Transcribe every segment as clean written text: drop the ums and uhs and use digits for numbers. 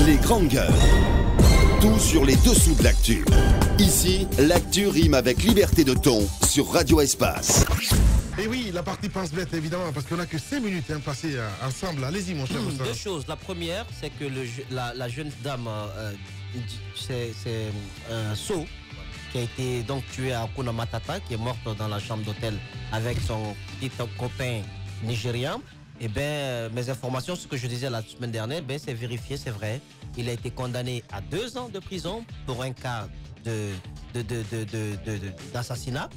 Les grandes gueules. Tout sur les dessous de l'actu. Ici, l'actu rime avec liberté de ton sur Radio Espace. Et oui, la partie pince-bête, évidemment, parce qu'on n'a que 5 minutes passées ensemble. Allez-y, mon cher. Deux choses. La première, c'est que la jeune dame, c'est So, qui a été donc tuée à Hakuna Matata, qui est morte dans la chambre d'hôtel avec son petit copain nigérien. Eh bien, mes informations, ce que je disais la semaine dernière, c'est vérifié, c'est vrai. Il a été condamné à 2 ans de prison pour un cas d'assassinat.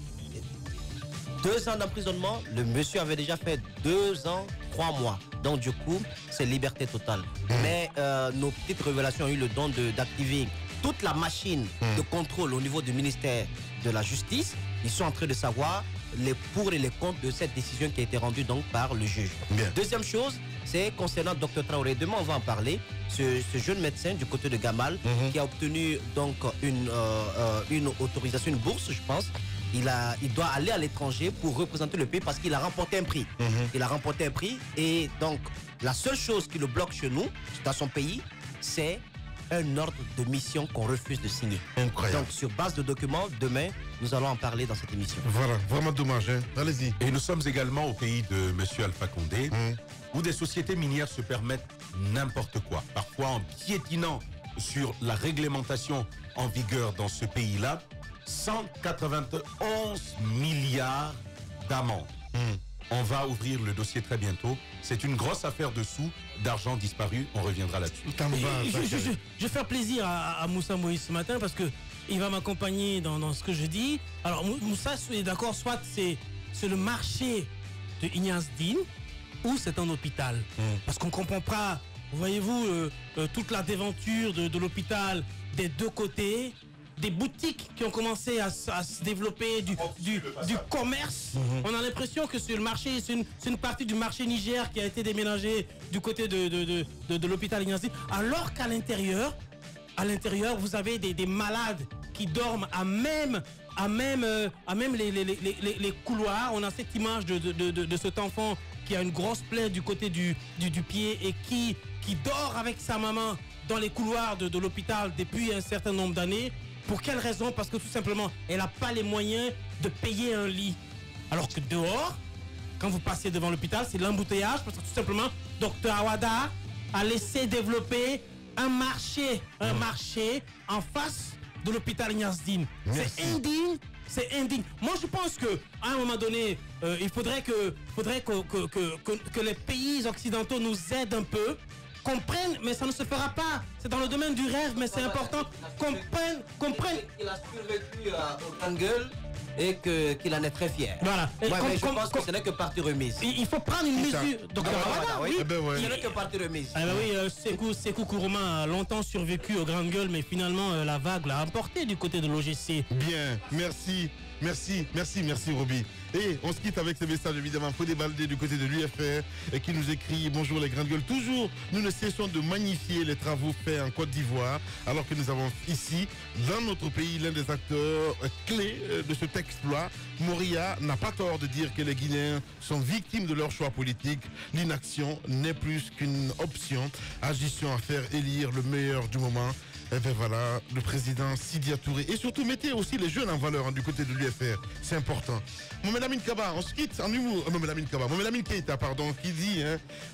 2 ans d'emprisonnement, le monsieur avait déjà fait 2 ans, 3 mois. Donc du coup, c'est liberté totale. Mais nos petites révélations ont eu le don d'activer toute la machine de contrôle au niveau du ministère de la Justice. Ils sont en train de savoir les pour et les contre de cette décision qui a été rendue donc par le juge. Bien. Deuxième chose, c'est concernant Dr Traoré. Demain, on va en parler. Ce jeune médecin du côté de Gamal qui a obtenu donc une autorisation, une bourse, je pense. Il doit aller à l'étranger pour représenter le pays parce qu'il a remporté un prix. Il a remporté un prix et donc la seule chose qui le bloque chez nous, dans son pays, c'est un ordre de mission qu'on refuse de signer. Incroyable. Donc sur base de documents, demain, nous allons en parler dans cette émission. Voilà, vraiment dommage. Allez-y. Et nous sommes également au pays de M. Alpha Condé, où des sociétés minières se permettent n'importe quoi, parfois en piétinant sur la réglementation en vigueur dans ce pays-là. 191 milliards d'amendes. On va ouvrir le dossier très bientôt. C'est une grosse affaire de sous, d'argent disparu. On reviendra là-dessus. Je vais faire plaisir à Moussa Moïse ce matin parce qu'il va m'accompagner dans ce que je dis. Alors Moussa, soyez d'accord, soit c'est le marché de Ignace Dine ou c'est un hôpital. Parce qu'on ne comprend pas, voyez-vous, toute la déventure de l'hôpital des deux côtés. Des boutiques qui ont commencé à se développer, du commerce. On a l'impression que sur le marché, c'est une partie du marché Niger qui a été déménagée du côté de l'hôpital Ignace. Alors qu'à l'intérieur, vous avez des malades qui dorment à même les couloirs. On a cette image de cet enfant qui a une grosse plaie du côté du pied et qui dort avec sa maman dans les couloirs de l'hôpital depuis un certain nombre d'années. Pour quelle raison? Parce que tout simplement, elle n'a pas les moyens de payer un lit. Alors que dehors, quand vous passez devant l'hôpital, c'est l'embouteillage. Parce que tout simplement, Dr Awada a laissé développer un marché en face de l'hôpital Ignace Dine. C'est indigne. C'est indigne. Moi, je pense qu'à un moment donné, il faudrait que les pays occidentaux nous aident un peu. Comprennent, mais ça ne se fera pas. C'est dans le domaine du rêve, mais c'est important. Comprennent. Il a survécu au Grand Gueule et qu'il en est très fier. Voilà. Mais je pense que ce n'est que partie remise. Il faut prendre une mesure. Donc, oui. Ce n'est que partie remise. Sékou Kourouma a longtemps survécu au Grand Gueule, mais finalement, la vague l'a emporté du côté de l'OGC. Bien, merci Roby. Et on se quitte avec ce message évidemment Fodé Baldé du côté de l'UFR et qui nous écrit: bonjour les grandes gueules. Toujours, nous ne cessons de magnifier les travaux faits en Côte d'Ivoire, alors que nous avons ici, dans notre pays, l'un des acteurs clés de cet exploit. Moria n'a pas tort de dire que les Guinéens sont victimes de leur choix politique. L'inaction n'est plus qu'une option. Agissons à faire élire le meilleur du moment. Et bien voilà, le président Sidia Touré. Et surtout, mettez aussi les jeunes en valeur du côté de l'UFR. C'est important. Mohamed Amin Kaba, on se quitte en humour. Mohamed Amin Keita, pardon, qui dit,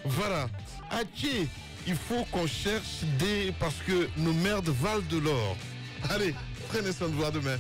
voilà, Haché, il faut qu'on cherche parce que nos merdes valent de l'or. Allez, prenez soin de vous, à demain.